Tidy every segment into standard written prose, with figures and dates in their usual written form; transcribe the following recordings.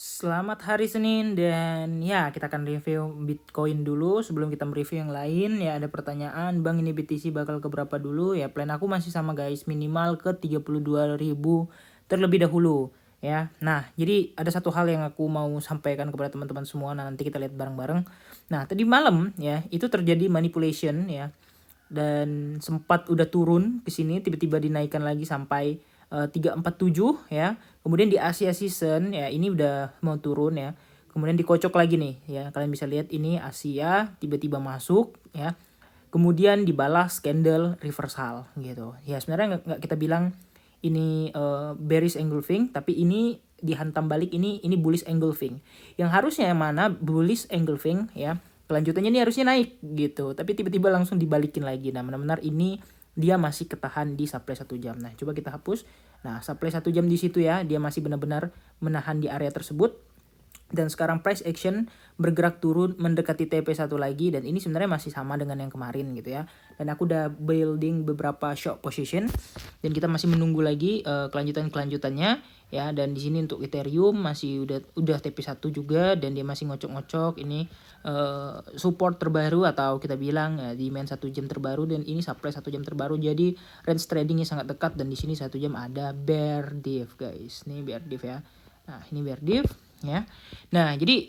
Selamat hari Senin dan ya kita akan review Bitcoin dulu sebelum kita mereview yang lain. Ya ada pertanyaan, Bang ini BTC bakal ke berapa dulu? Ya plan aku masih sama guys, minimal ke 32.000 terlebih dahulu ya. Nah, jadi ada satu hal yang aku mau sampaikan kepada teman-teman semua. Nah, nanti kita lihat bareng-bareng. Nah, tadi malam ya itu terjadi manipulation ya. Dan sempat udah turun ke sini tiba-tiba dinaikkan lagi sampai 347 ya. Kemudian di Asia season ya ini udah mau turun ya. Kemudian dikocok lagi nih ya. Kalian bisa lihat ini Asia tiba-tiba masuk ya. Kemudian dibalas candle reversal gitu. Ya sebenarnya nggak kita bilang ini bearish engulfing, tapi ini dihantam balik ini bullish engulfing. Yang harusnya yang mana bullish engulfing ya. Kelanjutannya ini harusnya naik gitu, tapi tiba-tiba langsung dibalikin lagi. Nah, benar-benar ini dia masih ketahan di supply 1 jam. Nah, coba kita hapus. Nah, supply 1 jam di situ ya, dia masih benar-benar menahan di area tersebut. Dan sekarang price action bergerak turun mendekati TP1 lagi, dan ini sebenarnya masih sama dengan yang kemarin gitu ya. Dan aku udah building beberapa short position dan kita masih menunggu lagi kelanjutannya ya. Dan di sini untuk Ethereum masih udah TP1 juga dan dia masih ngocok-ngocok. Ini support terbaru atau kita bilang demand 1 jam terbaru, dan ini supply 1 jam terbaru. Jadi range tradingnya sangat dekat, dan di sini 1 jam ada bear div guys. Ini bear div ya. Nah, ini bear div ya. Nah, jadi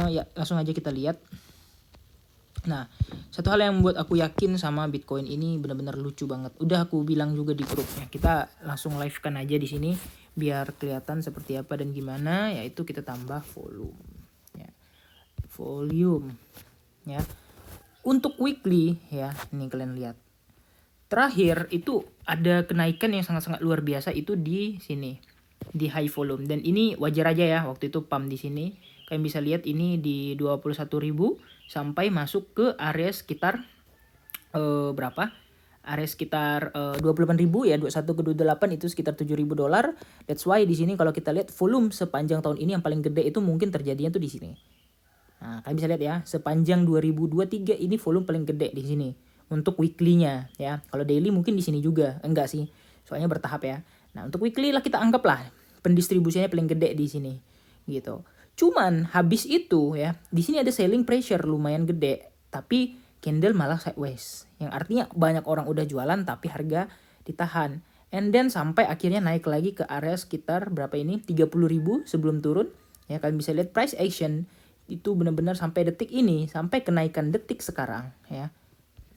ya langsung aja kita lihat. Nah, satu hal yang membuat aku yakin sama Bitcoin ini benar-benar lucu banget. Udah aku bilang juga di grupnya. Kita langsung live-kan aja di sini biar kelihatan seperti apa dan gimana, yaitu kita tambah volume. Ya. Volume ya. Untuk weekly ya, ini kalian lihat. Terakhir itu ada kenaikan yang sangat-sangat luar biasa itu di sini, di high volume, dan ini wajar aja ya. Waktu itu pump di sini kalian bisa lihat ini di 21.000 sampai masuk ke area sekitar berapa? Area sekitar 28.000 ya, 21 ke 28 itu sekitar $7.000. That's why di sini kalau kita lihat volume sepanjang tahun ini yang paling gede itu mungkin terjadinya tuh di sini. Nah, kalian bisa lihat ya, sepanjang 2023 ini volume paling gede di sini untuk weekly-nya ya. Kalau daily mungkin di sini juga, enggak sih. Soalnya bertahap ya. Nah, untuk weekly lah kita anggaplah pendistribusinya paling gede di sini gitu. Cuman habis itu ya, di sini ada selling pressure lumayan gede, tapi candle malah sideways. Yang artinya banyak orang udah jualan tapi harga ditahan. And then sampai akhirnya naik lagi ke area sekitar berapa ini? 30.000 sebelum turun. Ya, kalian bisa lihat price action itu benar-benar sampai detik ini, sampai kenaikan detik sekarang ya.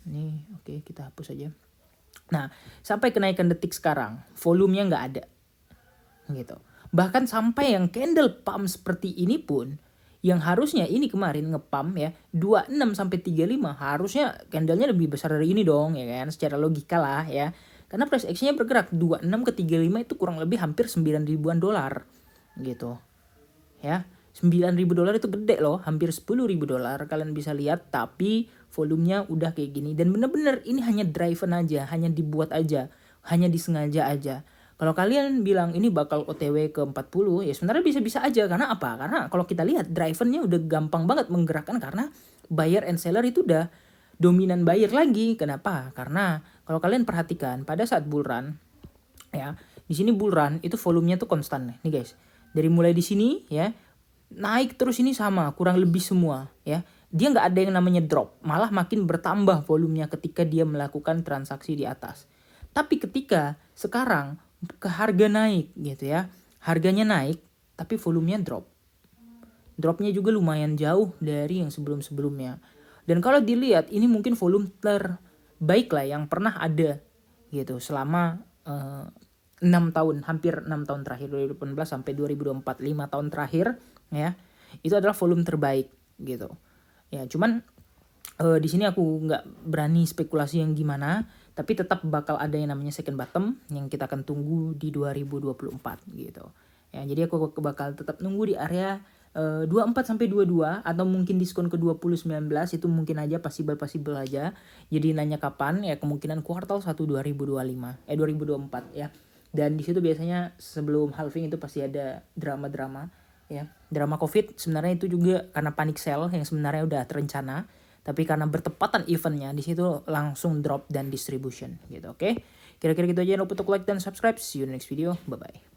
Ini oke, kita hapus aja. Nah, sampai kenaikan detik sekarang, volumenya nggak ada gitu. Bahkan sampai yang candle pump seperti ini pun, yang harusnya ini kemarin ngepump ya 26 sampai 35, harusnya candlenya lebih besar dari ini dong ya kan, secara logika lah ya. Karena price actionnya bergerak 26 ke 35 itu kurang lebih hampir 9 ribuan dolar gitu ya. $9.000 itu gede loh, hampir $10.000 kalian bisa lihat, tapi volumenya udah kayak gini. Dan bener-bener ini hanya driven aja, hanya dibuat aja, hanya disengaja aja. Kalau kalian bilang ini bakal OTW ke 40, ya sebenarnya bisa-bisa aja. Karena apa? Karena kalau kita lihat drivennya udah gampang banget menggerakkan, karena buyer and seller itu udah dominan buyer lagi. Kenapa? Karena kalau kalian perhatikan pada saat bull run ya, di sini bull run itu volumenya tuh konstan nih guys. Dari mulai di sini ya, naik terus ini sama kurang lebih semua ya. Dia nggak ada yang namanya drop, malah makin bertambah volumenya ketika dia melakukan transaksi di atas. Tapi ketika sekarang ke harga naik gitu ya, harganya naik tapi volumenya drop. Dropnya juga lumayan jauh dari yang sebelum-sebelumnya. Dan kalau dilihat ini mungkin volume terbaik lah yang pernah ada gitu selama 6 tahun, hampir 6 tahun terakhir, 2018 sampai 2024, 5 tahun terakhir ya. Itu adalah volume terbaik gitu. Ya, cuman di sini aku nggak berani spekulasi yang gimana, tapi tetap bakal ada yang namanya second bottom yang kita akan tunggu di 2024 gitu. Ya, jadi aku bakal tetap nunggu di area 24 sampai 22 atau mungkin diskon ke 2019 itu mungkin aja possible aja. Jadi nanya kapan ya, kemungkinan kuartal 1 2024 ya. Dan di situ biasanya sebelum halving itu pasti ada drama-drama ya. Drama Covid sebenarnya itu juga karena panic sell yang sebenarnya udah terencana, tapi karena bertepatan eventnya di situ langsung drop dan distribution gitu. Oke. Kira-kira gitu aja. Jangan lupa untuk like dan subscribe. See you in the next video. Bye bye.